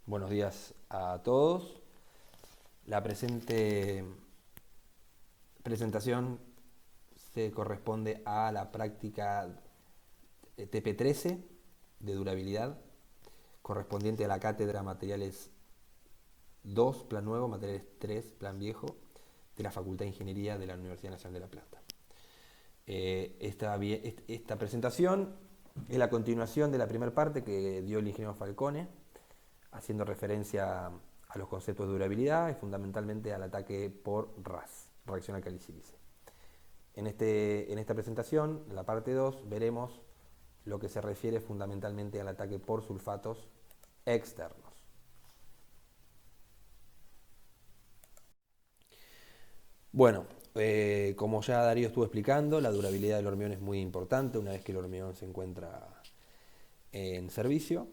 Buenos días a todos. La presente presentación se corresponde a la práctica TP13 de durabilidad, correspondiente a la cátedra Materiales 2, Plan Nuevo, Materiales 3, Plan Viejo, de la Facultad de Ingeniería de la Universidad Nacional de La Plata. Esta presentación es la continuación de la primera parte que dio el ingeniero Falcone, haciendo referencia a los conceptos de durabilidad y fundamentalmente al ataque por RAS, reacción alcali-sílice. En esta presentación, en la parte 2, veremos lo que se refiere fundamentalmente al ataque por sulfatos externos. Bueno, como ya Darío estuvo explicando, la durabilidad del hormigón es muy importante una vez que el hormigón se encuentra en servicio.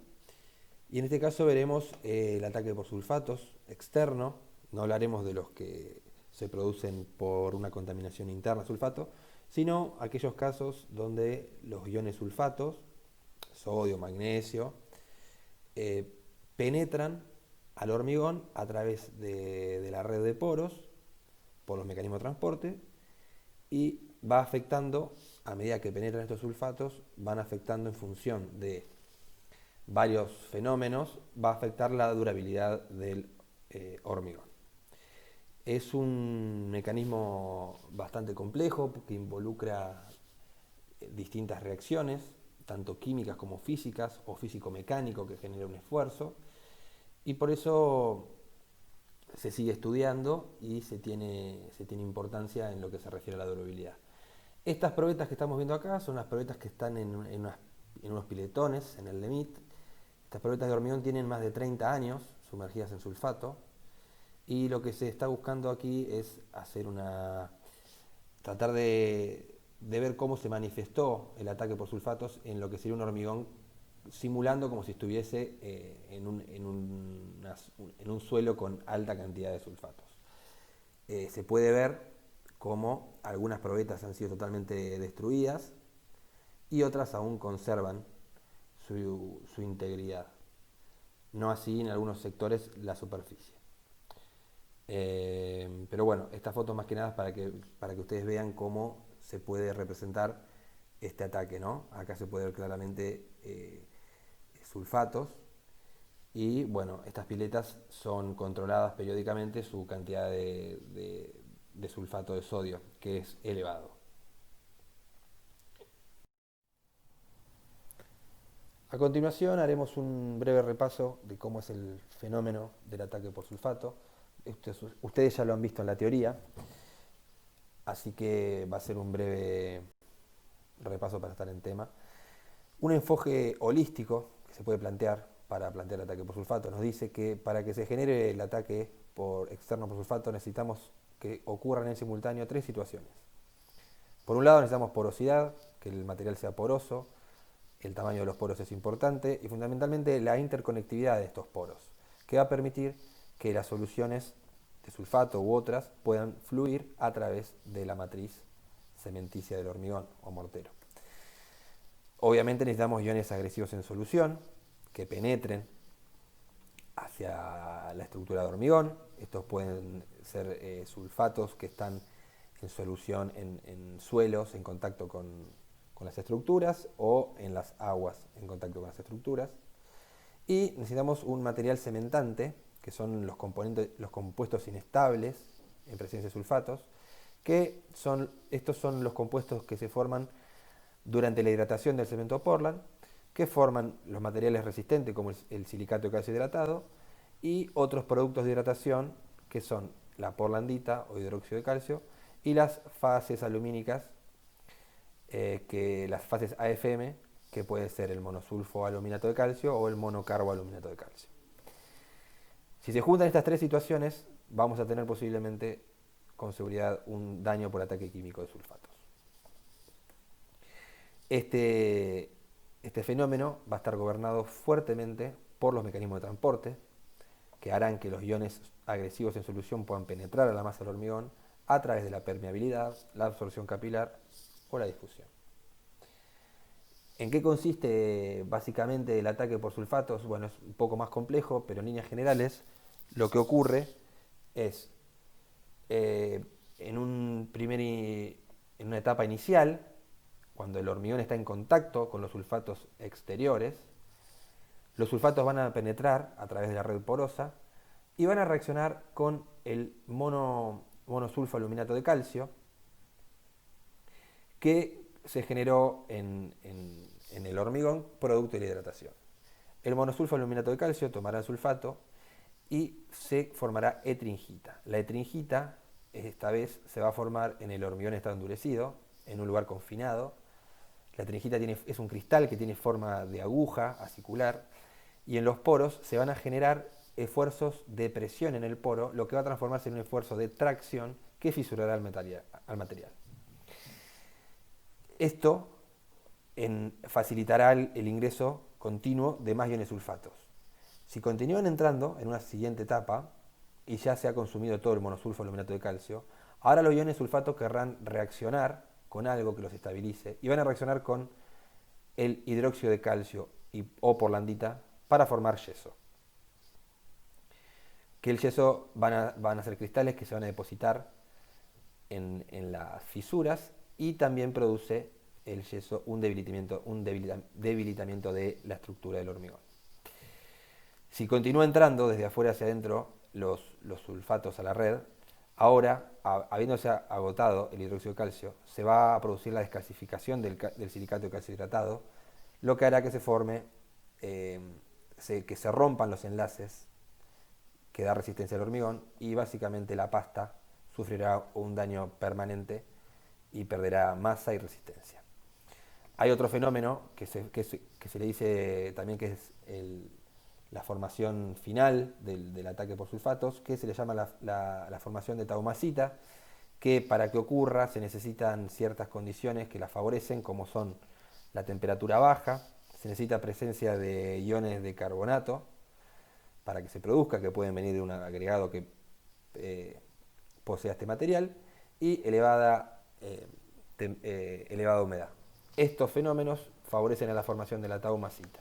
Y en este caso veremos el ataque por sulfatos externo. No hablaremos de los que se producen por una contaminación interna sulfato, sino aquellos casos donde los iones sulfatos, sodio, magnesio, penetran al hormigón a través de la red de poros por los mecanismos de transporte y va afectando, a medida que penetran estos sulfatos, van afectando en función de varios fenómenos, va a afectar la durabilidad del hormigón. Es un mecanismo bastante complejo que involucra distintas reacciones, tanto químicas como físicas o físico-mecánico que genera un esfuerzo, y por eso se sigue estudiando y se tiene importancia en lo que se refiere a la durabilidad. Estas probetas que estamos viendo acá son las probetas que están en unos piletones, en el LEMIT. Estas probetas de hormigón tienen más de 30 años sumergidas en sulfato y lo que se está buscando aquí es tratar de ver cómo se manifestó el ataque por sulfatos en lo que sería un hormigón simulando como si estuviese en un suelo con alta cantidad de sulfatos. Se puede ver cómo algunas probetas han sido totalmente destruidas y otras aún conservan su integridad. No así en algunos sectores la superficie. Pero bueno, esta foto más que nada es para que ustedes vean cómo se puede representar este ataque, ¿no? Acá se puede ver claramente sulfatos y bueno, estas piletas son controladas periódicamente su cantidad de sulfato de sodio, que es elevado. A continuación haremos un breve repaso de cómo es el fenómeno del ataque por sulfato. Ustedes ya lo han visto en la teoría, así que va a ser un breve repaso para estar en tema. Un enfoque holístico que se puede plantear para plantear el ataque por sulfato nos dice que para que se genere el ataque externo por sulfato necesitamos que ocurran en simultáneo tres situaciones. Por un lado necesitamos porosidad, que el material sea poroso, el tamaño de los poros es importante y fundamentalmente la interconectividad de estos poros, que va a permitir que las soluciones de sulfato u otras puedan fluir a través de la matriz cementicia del hormigón o mortero. Obviamente necesitamos iones agresivos en solución que penetren hacia la estructura de hormigón. Estos pueden ser sulfatos que están en solución en suelos en contacto con las estructuras o en las aguas en contacto con las estructuras. Y necesitamos un material cementante, que son los compuestos inestables en presencia de sulfatos, estos son los compuestos que se forman durante la hidratación del cemento Portland, que forman los materiales resistentes como el silicato de calcio hidratado y otros productos de hidratación que son la portlandita o hidróxido de calcio y las fases alumínicas, que las fases AFM, que puede ser el monosulfo aluminato de calcio o el monocarbo aluminato de calcio. Si se juntan estas tres situaciones, vamos a tener posiblemente con seguridad un daño por ataque químico de sulfatos. Este fenómeno va a estar gobernado fuertemente por los mecanismos de transporte, que harán que los iones agresivos en solución puedan penetrar a la masa del hormigón a través de la permeabilidad, la absorción capilar o la difusión. ¿En qué consiste básicamente el ataque por sulfatos? Bueno, es un poco más complejo, pero en líneas generales lo que ocurre es eh, en, en una etapa inicial, cuando el hormigón está en contacto con los sulfatos exteriores, los sulfatos van a penetrar a través de la red porosa y van a reaccionar con el monosulfoaluminato de calcio que se generó en el hormigón producto de la hidratación. El monosulfoaluminato de calcio tomará el sulfato y se formará etringita. La etringita esta vez se va a formar en el hormigón estado endurecido, en un lugar confinado. La etringita es un cristal que tiene forma de aguja acicular y en los poros se van a generar esfuerzos de presión en el poro, lo que va a transformarse en un esfuerzo de tracción que fisurará al material. Esto facilitará el ingreso continuo de más iones sulfatos. Si continúan entrando en una siguiente etapa y ya se ha consumido todo el monosulfoaluminato de calcio, ahora los iones sulfatos querrán reaccionar con algo que los estabilice y van a reaccionar con el hidróxido de calcio o porlandita para formar yeso. Que el yeso van a ser cristales que se van a depositar en las fisuras y también produce el yeso un debilitamiento de la estructura del hormigón. Si continúa entrando desde afuera hacia adentro los sulfatos a la red, ahora, habiéndose agotado el hidróxido de calcio, se va a producir la descalcificación del silicato de calcio hidratado, lo que hará que se forme, que se rompan los enlaces que da resistencia al hormigón y básicamente la pasta sufrirá un daño permanente y perderá masa y resistencia. Hay otro fenómeno que se le dice también que es la formación final del ataque por sulfatos, que se le llama la formación de taumacita, que para que ocurra se necesitan ciertas condiciones que la favorecen, como son la temperatura baja, se necesita presencia de iones de carbonato para que se produzca, que pueden venir de un agregado que posea este material, y elevada humedad. Estos fenómenos favorecen a la formación de la taumacita.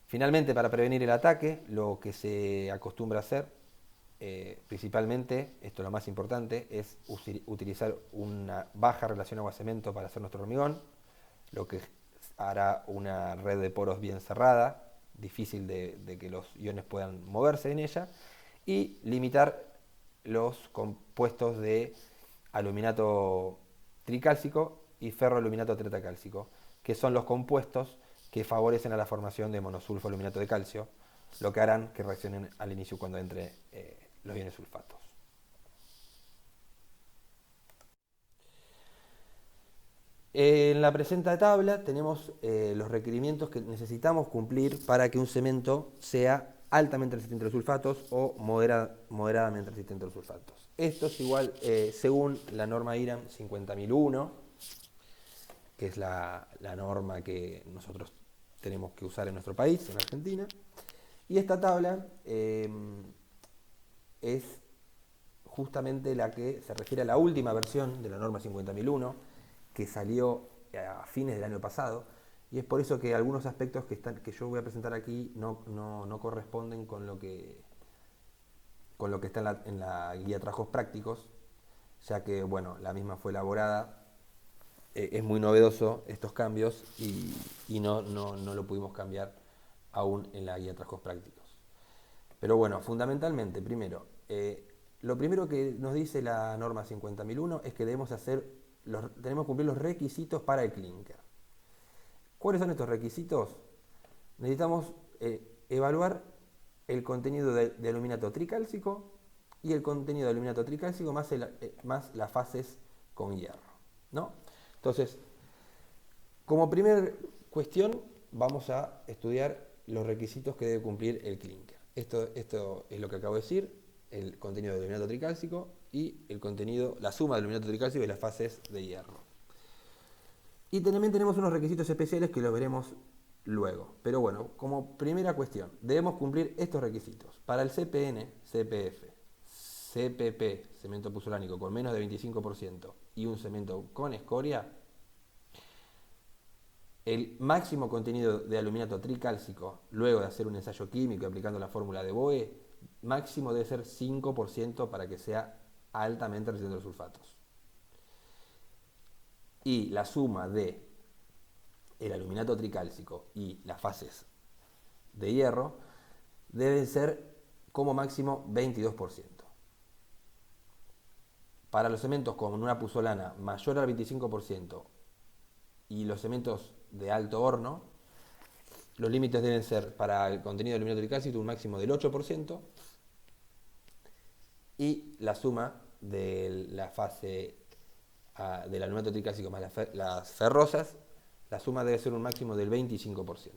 Finalmente, para prevenir el ataque, lo que se acostumbra a hacer, principalmente, esto es lo más importante, es utilizar una baja relación agua-cemento para hacer nuestro hormigón, lo que hará una red de poros bien cerrada, difícil de que los iones puedan moverse en ella, y limitar los compuestos de aluminato tricálcico y ferroaluminato tetacálcico, que son los compuestos que favorecen a la formación de monosulfoaluminato de calcio, lo que harán que reaccionen al inicio cuando entre los iones sulfatos. En la presente tabla tenemos los requerimientos que necesitamos cumplir para que un cemento sea altamente resistente a los sulfatos o moderadamente resistente a los sulfatos. Esto es igual según la norma IRAM 50001, que es la norma que nosotros tenemos que usar en nuestro país, en Argentina. Y esta tabla es justamente la que se refiere a la última versión de la norma 50001, que salió a fines del año pasado, y es por eso que algunos aspectos que yo voy a presentar aquí no corresponden con lo que está en la guía de trabajos prácticos, ya que bueno, la misma fue elaborada, es muy novedoso estos cambios y no lo pudimos cambiar aún en la guía de trabajos prácticos. Pero bueno, fundamentalmente, primero, lo primero que nos dice la norma 50001 es que tenemos que cumplir los requisitos para el clinker. ¿Cuáles son estos requisitos? Necesitamos evaluar el contenido de aluminato tricálcico y el contenido de aluminato tricálcico más las fases con hierro, ¿no? Entonces, como primer cuestión, vamos a estudiar los requisitos que debe cumplir el clinker. Esto es lo que acabo de decir, el contenido de aluminato tricálcico y la suma de aluminato tricálcico y las fases de hierro. Y también tenemos unos requisitos especiales que los veremos luego. Pero bueno, como primera cuestión, debemos cumplir estos requisitos. Para el CPN, CPF, CPP, cemento puzolánico con menos de 25% y un cemento con escoria, El máximo contenido de aluminato tricálcico, luego de hacer un ensayo químico y aplicando la fórmula de Boe, máximo debe ser 5% para que sea altamente resistente a los sulfatos. Y la suma de el aluminato tricálcico y las fases de hierro deben ser como máximo 22%. Para los cementos con una puzzolana mayor al 25% y los cementos de alto horno, los límites deben ser para el contenido de aluminato tricálcico un máximo del 8% y la suma de la fase del aluminato tricálcico más las ferrosas, la suma debe ser un máximo del 25%.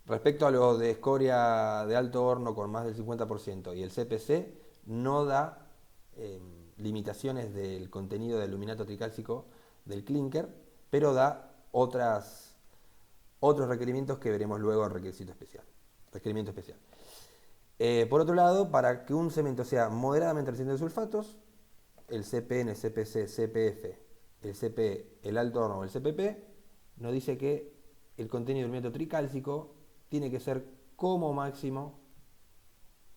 Respecto a los de escoria de alto horno con más del 50% y el CPC, no da limitaciones del contenido de aluminato tricálcico del clinker, pero da otros requerimientos que veremos luego en requerimiento especial. Por otro lado, para que un cemento sea moderadamente resistente a sulfatos, el CPN, CPC, CPF, el CP, el alto horno o el CPP, nos dice que el contenido de aluminato tricálcico tiene que ser como máximo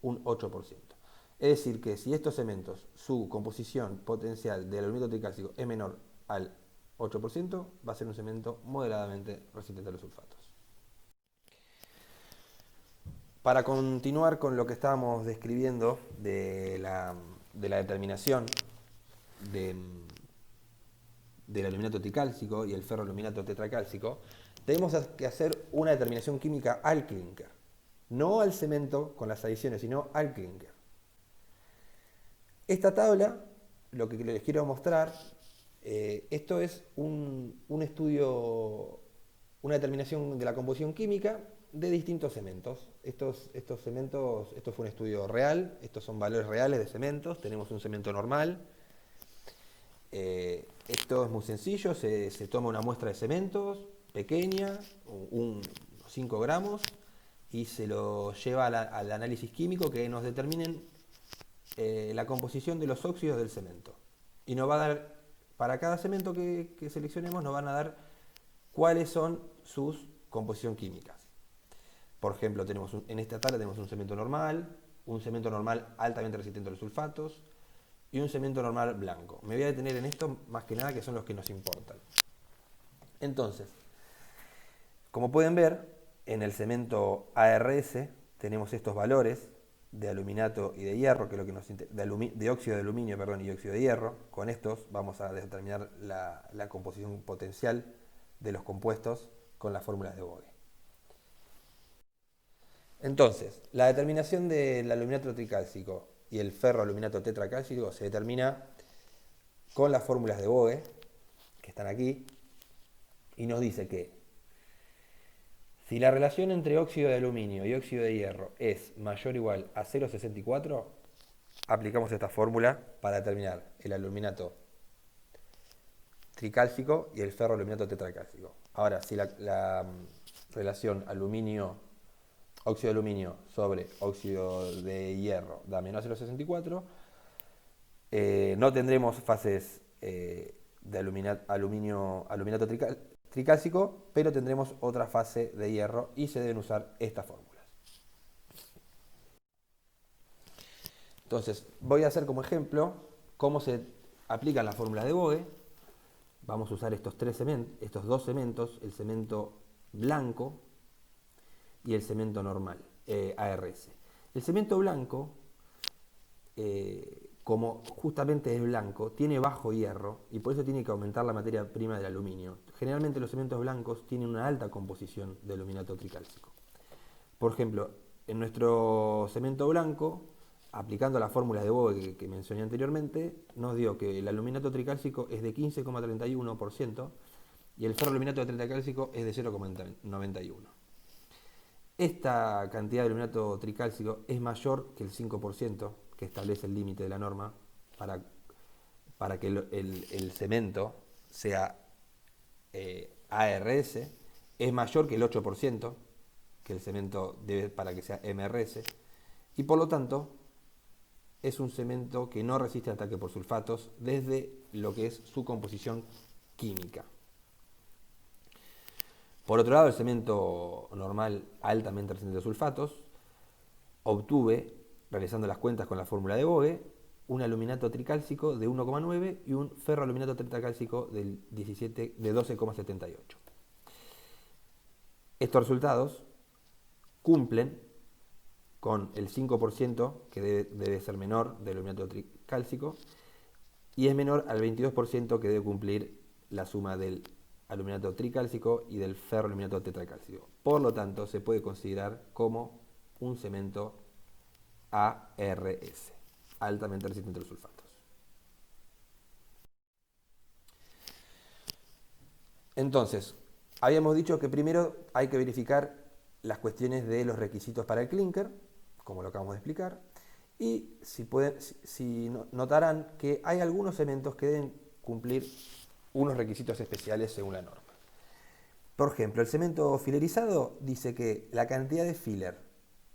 un 8%. Es decir, que si estos cementos, su composición potencial del aluminato tricálcico es menor al 8%, va a ser un cemento moderadamente resistente a los sulfatos. Para continuar con lo que estábamos describiendo de la determinación del aluminato tricálcico y el ferroaluminato tetracálcico, tenemos que hacer una determinación química al clinker. No al cemento con las adiciones, sino al clinker. Esta tabla, lo que les quiero mostrar, esto es un estudio, una determinación de la composición química de distintos cementos. Estos cementos, esto fue un estudio real, estos son valores reales de cementos. Tenemos un cemento normal. Esto es muy sencillo, se toma una muestra de cementos pequeña, 5 gramos, y se lo lleva al análisis químico que nos determinen la composición de los óxidos del cemento. Y nos va a dar, para cada cemento que seleccionemos, nos van a dar cuáles son sus composiciones químicas. Por ejemplo, en esta tabla tenemos un cemento normal altamente resistente a los sulfatos y un cemento normal blanco. Me voy a detener en esto más que nada, que son los que nos importan. Entonces, como pueden ver, en el cemento ARS tenemos estos valores de aluminato y de hierro, que es lo que nos de óxido de aluminio, y óxido de hierro. Con estos vamos a determinar la composición potencial de los compuestos con las fórmulas de Boe. Entonces, la determinación del aluminato tricálcico y el ferroaluminato tetracálcico se determina con las fórmulas de Boe, que están aquí, y nos dice que si la relación entre óxido de aluminio y óxido de hierro es mayor o igual a 0,64, aplicamos esta fórmula para determinar el aluminato tricálcico y el ferroaluminato tetracálcico. Ahora, si la relación óxido de aluminio sobre óxido de hierro da menos 0,64, no tendremos fases de aluminato tricálcico, pero tendremos otra fase de hierro y se deben usar estas fórmulas. Entonces, voy a hacer como ejemplo cómo se aplican las fórmulas de Boe. Vamos a usar estos dos cementos, el cemento blanco y el cemento normal, ARS. El cemento blanco, como justamente es blanco, tiene bajo hierro y por eso tiene que aumentar la materia prima del aluminio. Generalmente los cementos blancos tienen una alta composición de aluminato tricálcico. Por ejemplo, en nuestro cemento blanco, aplicando la fórmula de Boe que mencioné anteriormente, nos dio que el aluminato tricálcico es de 15,31% y el ferroaluminato tetracálcico es de 0,91%. Esta cantidad de aluminato tricálcico es mayor que el 5% que establece el límite de la norma para que el cemento sea ARS, es mayor que el 8% que el cemento debe para que sea MRS, y por lo tanto es un cemento que no resiste ataque por sulfatos desde lo que es su composición química. Por otro lado, el cemento normal altamente resistente a sulfatos, obtuve, realizando las cuentas con la fórmula de Voge, un aluminato tricálcico de 1,9 y un ferroaluminato tetracálcico de 12,78. Estos resultados cumplen con el 5% que debe ser menor del aluminato tricálcico y es menor al 22% que debe cumplir la suma del aluminato tricálcico y del ferroaluminato tetracálcico. Por lo tanto, se puede considerar como un cemento ARS, altamente resistente a los sulfatos. Entonces, habíamos dicho que primero hay que verificar las cuestiones de los requisitos para el clinker, como lo acabamos de explicar, y si notarán que hay algunos cementos que deben cumplir unos requisitos especiales según la norma. Por ejemplo, el cemento filerizado dice que la cantidad de filler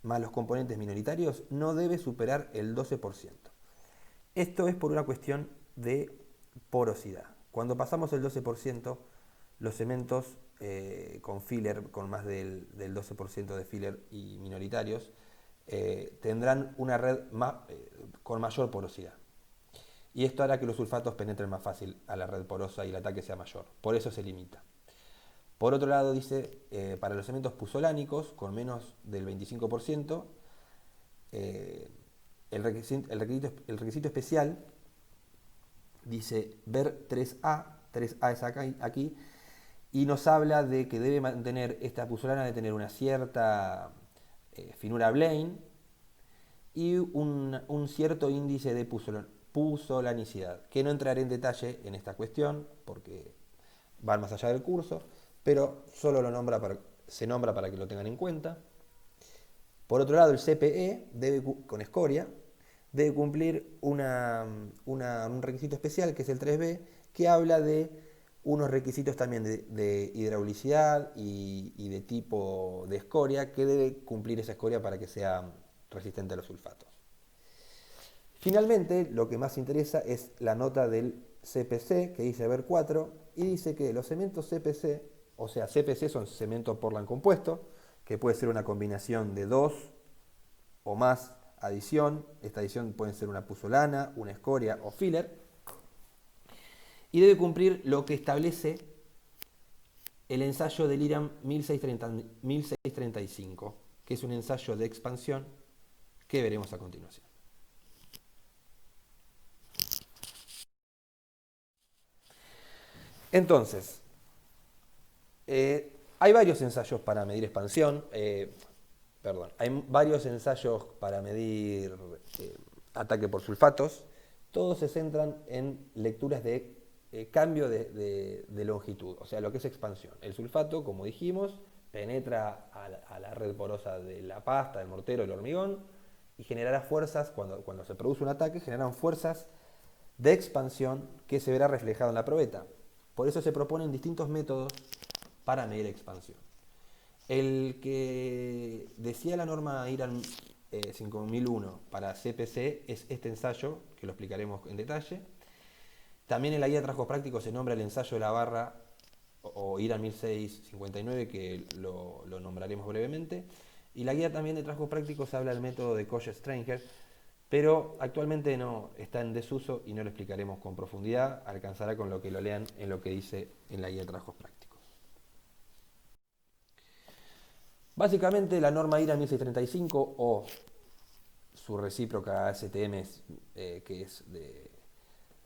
más los componentes minoritarios no debe superar el 12%. Esto es por una cuestión de porosidad. Cuando pasamos el 12%, los cementos con filler, con más del 12% de filler y minoritarios, tendrán una red con mayor porosidad. Y esto hará que los sulfatos penetren más fácil a la red porosa y el ataque sea mayor. Por eso se limita. Por otro lado, dice, para los cementos puzolánicos con menos del 25%, el requisito especial dice ver 3A, 3A es aquí, y nos habla de que debe mantener, esta puzolana de tener una cierta finura Blaine y un cierto índice de puzolanicidad, que no entraré en detalle en esta cuestión porque van más allá del curso, pero solo se nombra para que lo tengan en cuenta. Por otro lado, el CPE con escoria debe cumplir un requisito especial, que es el 3B, que habla de unos requisitos también de hidraulicidad y de tipo de escoria, que debe cumplir esa escoria para que sea resistente a los sulfatos. Finalmente, lo que más interesa es la nota del CPC, que dice ver 4, y dice que los cementos CPC, o sea, CPC son cemento Portland compuesto, que puede ser una combinación de dos o más adición. Esta adición puede ser una puzolana, una escoria o filler. Y debe cumplir lo que establece el ensayo del IRAM 1635, que es un ensayo de expansión que veremos a continuación. Entonces, hay varios ensayos para medir expansión, hay varios ensayos para medir ataque por sulfatos. Todos se centran en lecturas de cambio de longitud, o sea, lo que es expansión. El sulfato, como dijimos, penetra a la red porosa de la pasta, del mortero, del hormigón, y generará fuerzas, cuando se produce un ataque, generan fuerzas de expansión que se verá reflejado en la probeta. Por eso se proponen distintos métodos para medir expansión. El que decía la norma IRAN 5001 para CPC es este ensayo, que lo explicaremos en detalle. También en la guía de trabajos prácticos se nombra el ensayo de la barra o IRAN 1659, que lo nombraremos brevemente. Y la guía también de trabajos prácticos habla del método de Koch-Stranger, pero actualmente no está en desuso y no lo explicaremos con profundidad. Alcanzará con lo que lo lean en lo que dice en la guía de trabajos prácticos. Básicamente la norma IRAN 1635 o su recíproca STM, que es de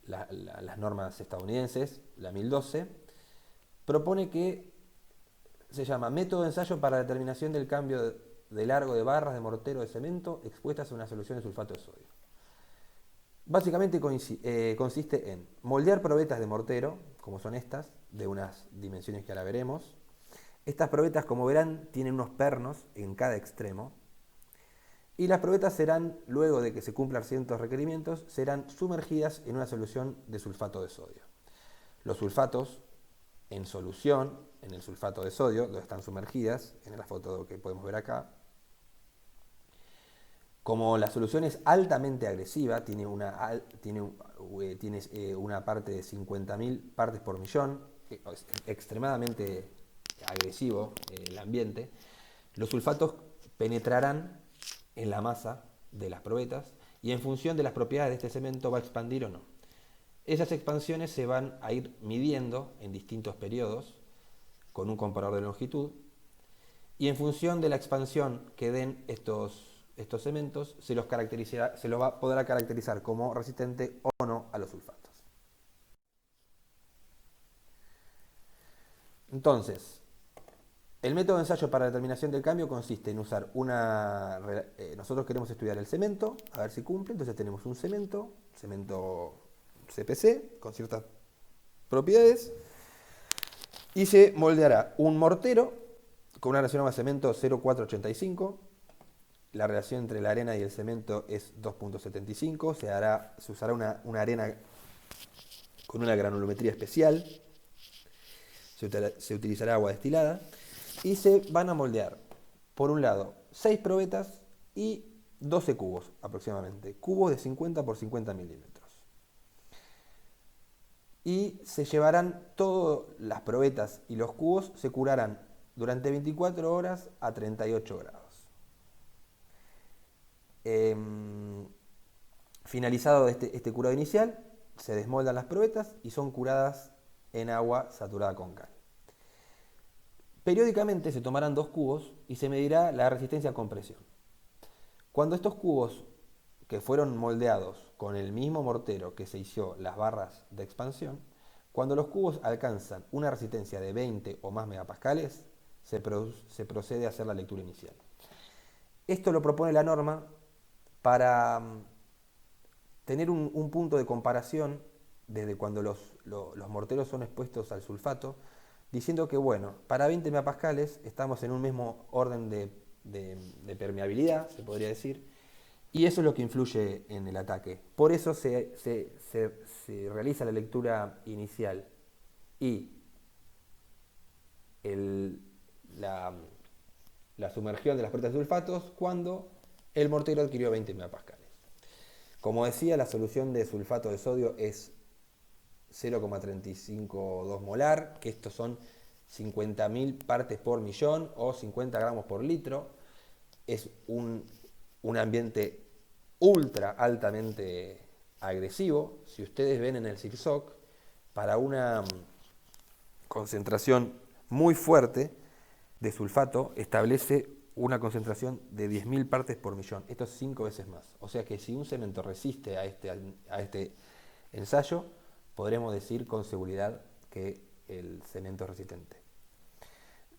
las normas estadounidenses, la 1012, propone que se llama método de ensayo para la determinación del cambio de largo de barras de mortero de cemento expuestas a una solución de sulfato de sodio. Básicamente consiste en moldear probetas de mortero, como son estas, de unas dimensiones que ahora veremos. Estas probetas, como verán, tienen unos pernos en cada extremo. Y las probetas serán, luego de que se cumplan ciertos requerimientos, serán sumergidas en una solución de sulfato de sodio. Los sulfatos en solución, en el sulfato de sodio, donde están sumergidas, en la foto que podemos ver acá. Como la solución es altamente agresiva, tiene una parte de 50.000 partes por millón, es extremadamente agresivo el ambiente, los sulfatos penetrarán en la masa de las probetas y en función de las propiedades de este cemento va a expandir o no. Esas expansiones se van a ir midiendo en distintos periodos con un comparador de longitud y en función de la expansión que den estos cementos se los va a poder caracterizar como resistente o no a los sulfatos. Entonces, el método de ensayo para la determinación del cambio consiste en usar nosotros queremos estudiar el cemento, a ver si cumple, entonces tenemos un cemento CPC, con ciertas propiedades, y se moldeará un mortero con una relación a cemento 0,485, la relación entre la arena y el cemento es 2,75, se usará una arena con una granulometría especial, se utilizará agua destilada, y se van a moldear, por un lado, 6 probetas y 12 cubos aproximadamente, cubos de 50 por 50 milímetros. Y se llevarán todas las probetas y los cubos, se curarán durante 24 horas a 38 grados. Finalizado este curado inicial, se desmoldan las probetas y son curadas en agua saturada con cal. Periódicamente se tomarán 2 cubos y se medirá la resistencia a compresión. Cuando estos cubos que fueron moldeados con el mismo mortero que se hizo las barras de expansión, cuando los cubos alcanzan una resistencia de 20 o más megapascales, se procede a hacer la lectura inicial. Esto lo propone la norma para tener un punto de comparación desde cuando los morteros son expuestos al sulfato, diciendo que, bueno, para 20 megapascales estamos en un mismo orden de permeabilidad, se podría decir, y eso es lo que influye en el ataque. Por eso se realiza la lectura inicial y la sumergión de las proteínas de sulfatos cuando el mortero adquirió 20 megapascales. Como decía, la solución de sulfato de sodio es 0,352 molar, que estos son 50.000 partes por millón o 50 gramos por litro. Es un ambiente ultra altamente agresivo. Si ustedes ven en el CIRSOC, para una concentración muy fuerte de sulfato establece una concentración de 10.000 partes por millón. Esto es 5 veces más. O sea que si un cemento resiste a este ensayo, podremos decir con seguridad que el cemento es resistente.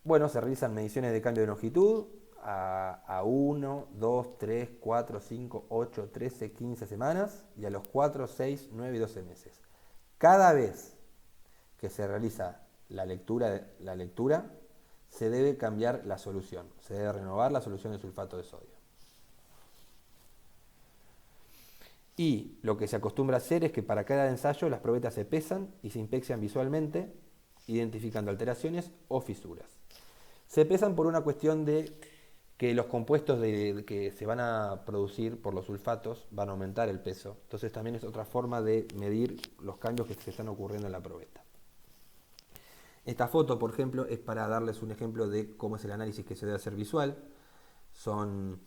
Bueno, se realizan mediciones de cambio de longitud a 1, 2, 3, 4, 5, 8, 13, 15 semanas y a los 4, 6, 9 y 12 meses. Cada vez que se realiza la lectura, se debe cambiar la solución, se debe renovar la solución de sulfato de sodio. Y lo que se acostumbra a hacer es que para cada ensayo las probetas se pesan y se inspeccionan visualmente, identificando alteraciones o fisuras. Se pesan por una cuestión de que los compuestos que se van a producir por los sulfatos van a aumentar el peso. Entonces también es otra forma de medir los cambios que se están ocurriendo en la probeta. Esta foto, por ejemplo, es para darles un ejemplo de cómo es el análisis que se debe hacer visual. Son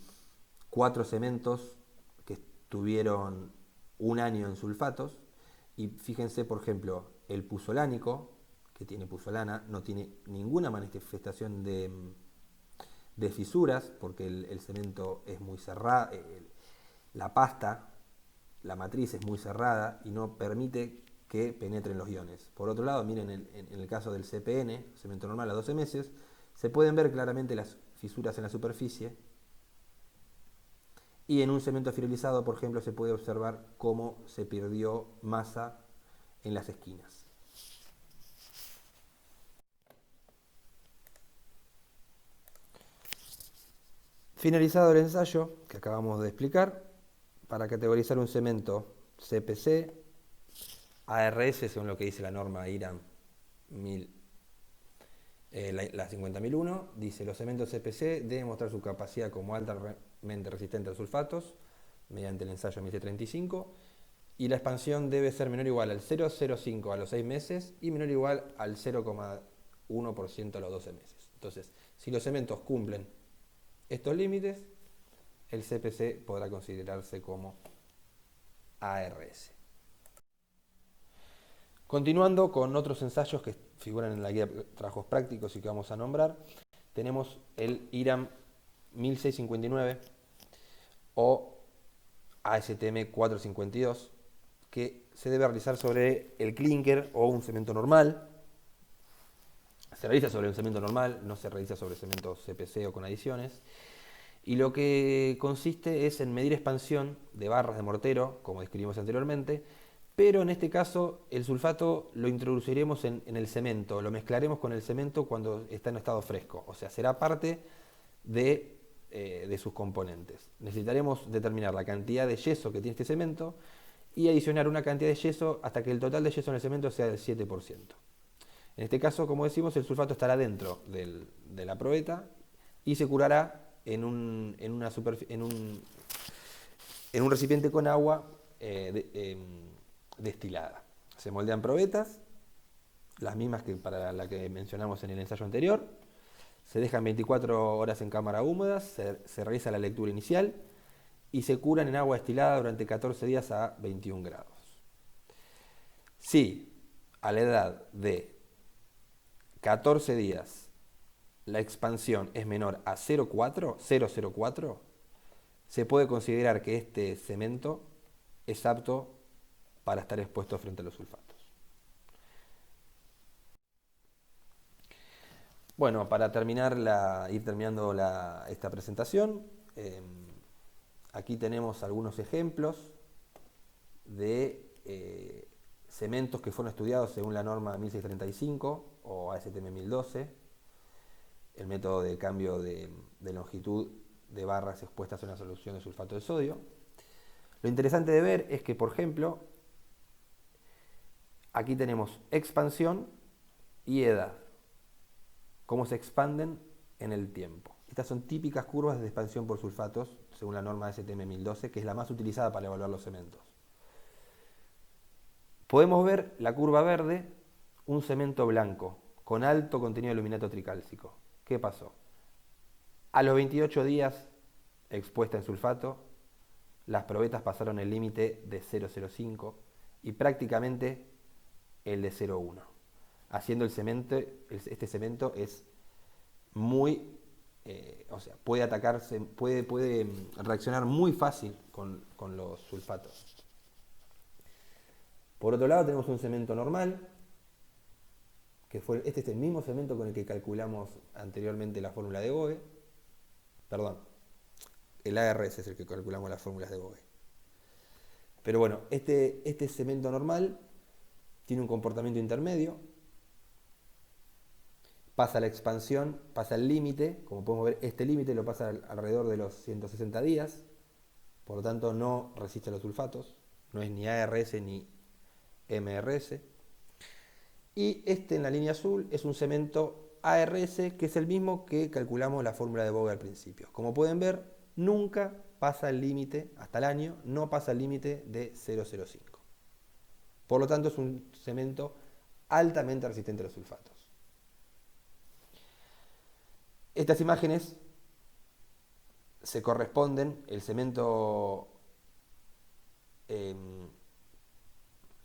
4 cementos que tuvieron un año en sulfatos y fíjense, por ejemplo, el puzolánico, que tiene puzolana, no tiene ninguna manifestación de fisuras porque el cemento es muy cerrado, la pasta, la matriz es muy cerrada y no permite que penetren los iones. Por otro lado, miren en el caso del CPN, cemento normal a 12 meses, se pueden ver claramente las fisuras en la superficie. Y en un cemento fibrilizado, por ejemplo, se puede observar cómo se perdió masa en las esquinas. Finalizado el ensayo que acabamos de explicar, para categorizar un cemento CPC, ARS, según lo que dice la norma IRAM la 50.001, dice los cementos CPC deben mostrar su capacidad como altamente resistente a sulfatos mediante el ensayo 1035 y la expansión debe ser menor o igual al 0,05 a los 6 meses y menor o igual al 0,2 1% a los 12 meses. Entonces, si los cementos cumplen estos límites, el CPC podrá considerarse como ARS. Continuando con otros ensayos que figuran en la guía de trabajos prácticos y que vamos a nombrar, tenemos el IRAM 1659 o ASTM 452, que se debe realizar sobre el clinker o un cemento normal. Se realiza sobre un cemento normal, no se realiza sobre cemento CPC o con adiciones. Y lo que consiste es en medir expansión de barras de mortero, como describimos anteriormente, pero en este caso el sulfato lo introduciremos en el cemento, lo mezclaremos con el cemento cuando está en estado fresco, o sea, será parte de sus componentes. Necesitaremos determinar la cantidad de yeso que tiene este cemento y adicionar una cantidad de yeso hasta que el total de yeso en el cemento sea del 7%. En este caso, como decimos, el sulfato estará dentro de la probeta y se curará en un recipiente con agua destilada. Se moldean probetas, las mismas que para la que mencionamos en el ensayo anterior. Se dejan 24 horas en cámara húmeda, se realiza la lectura inicial y se curan en agua destilada durante 14 días a 21 grados. Si a la edad de 14 días la expansión es menor a 0,04, se puede considerar que este cemento es apto para estar expuesto frente a los sulfatos. Bueno, para ir terminando esta presentación, aquí tenemos algunos ejemplos de cementos que fueron estudiados según la norma 1635 o ASTM 1012, el método de cambio de longitud de barras expuestas a una solución de sulfato de sodio. Lo interesante de ver es que, por ejemplo, aquí tenemos expansión y edad, cómo se expanden en el tiempo. Estas son típicas curvas de expansión por sulfatos, según la norma ASTM 1012, que es la más utilizada para evaluar los cementos. Podemos ver la curva verde, un cemento blanco, con alto contenido de aluminato tricálcico. ¿Qué pasó? A los 28 días expuesta en sulfato, las probetas pasaron el límite de 0,05 y prácticamente el de 0,1. Haciendo este cemento es muy, puede atacarse, puede reaccionar muy fácil con los sulfatos. Por otro lado tenemos un cemento normal, que este es el mismo cemento con el que calculamos anteriormente la fórmula de Voge. Perdón, el ARS es el que calculamos las fórmulas de Voge. Pero bueno, este cemento normal tiene un comportamiento intermedio, pasa la expansión, pasa el límite, como podemos ver, este límite lo pasa alrededor de los 160 días, por lo tanto no resiste a los sulfatos, no es ni ARS ni MRS. Y este en la línea azul es un cemento ARS, que es el mismo que calculamos la fórmula de Voge al principio. Como pueden ver, nunca pasa el límite, hasta el año, no pasa el límite de 0,05. Por lo tanto, es un cemento altamente resistente a los sulfatos. Estas imágenes se corresponden, el cemento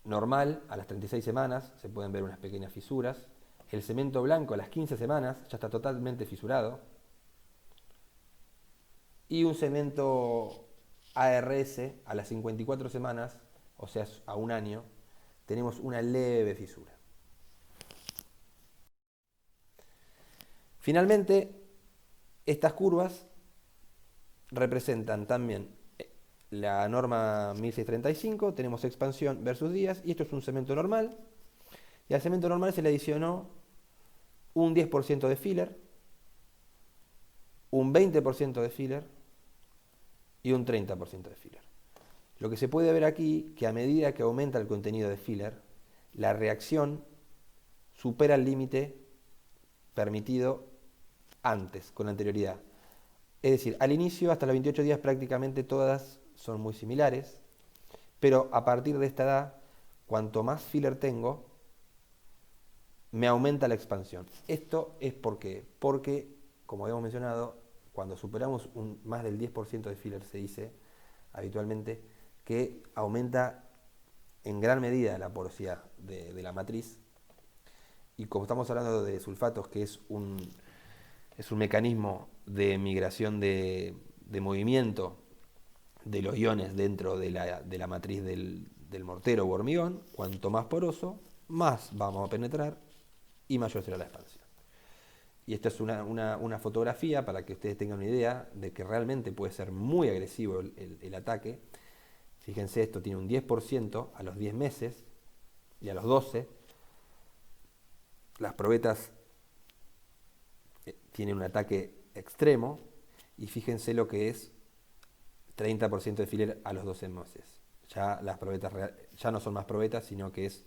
normal a las 36 semanas, se pueden ver unas pequeñas fisuras. El cemento blanco a las 15 semanas ya está totalmente fisurado. Y un cemento ARS a las 54 semanas, o sea, a un año, tenemos una leve fisura. Finalmente, estas curvas representan también la norma 1635, tenemos expansión versus días, y esto es un cemento normal, y al cemento normal se le adicionó un 10% de filler, un 20% de filler y un 30% de filler. Lo que se puede ver aquí, que a medida que aumenta el contenido de filler, la reacción supera el límite permitido antes, con anterioridad. Es decir, al inicio, hasta los 28 días, prácticamente todas son muy similares, pero a partir de esta edad, cuanto más filler tengo, me aumenta la expansión. Esto es porque, como habíamos mencionado, cuando superamos más del 10% de filler se dice habitualmente que aumenta en gran medida la porosidad de la matriz. Y como estamos hablando de sulfatos, que es un mecanismo de migración de movimiento de los iones dentro de la matriz del mortero u hormigón, cuanto más poroso, más vamos a penetrar y mayor será la expansión. Y esta es una fotografía para que ustedes tengan una idea de que realmente puede ser muy agresivo el ataque. Fíjense, esto tiene un 10% a los 10 meses y a los 12. Las probetas tienen un ataque extremo y fíjense lo que es 30% de filler a los 12 meses. Ya las probetas ya no son más probetas, sino que es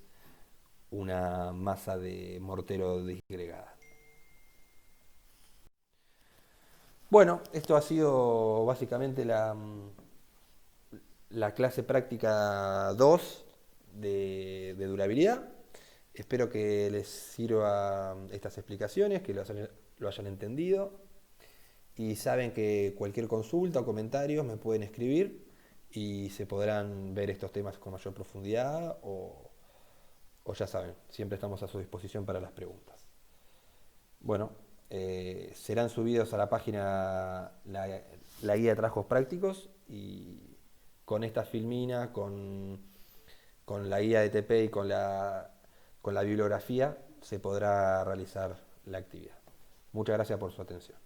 una masa de mortero disgregada. Bueno, esto ha sido básicamente la clase práctica 2 de durabilidad. Espero que les sirva estas explicaciones, que lo hayan entendido. Y saben que cualquier consulta o comentarios me pueden escribir y se podrán ver estos temas con mayor profundidad o ya saben, siempre estamos a su disposición para las preguntas. Bueno, serán subidos a la página la guía de trabajos prácticos y con esta filmina, con la guía de TP y con la bibliografía se podrá realizar la actividad. Muchas gracias por su atención.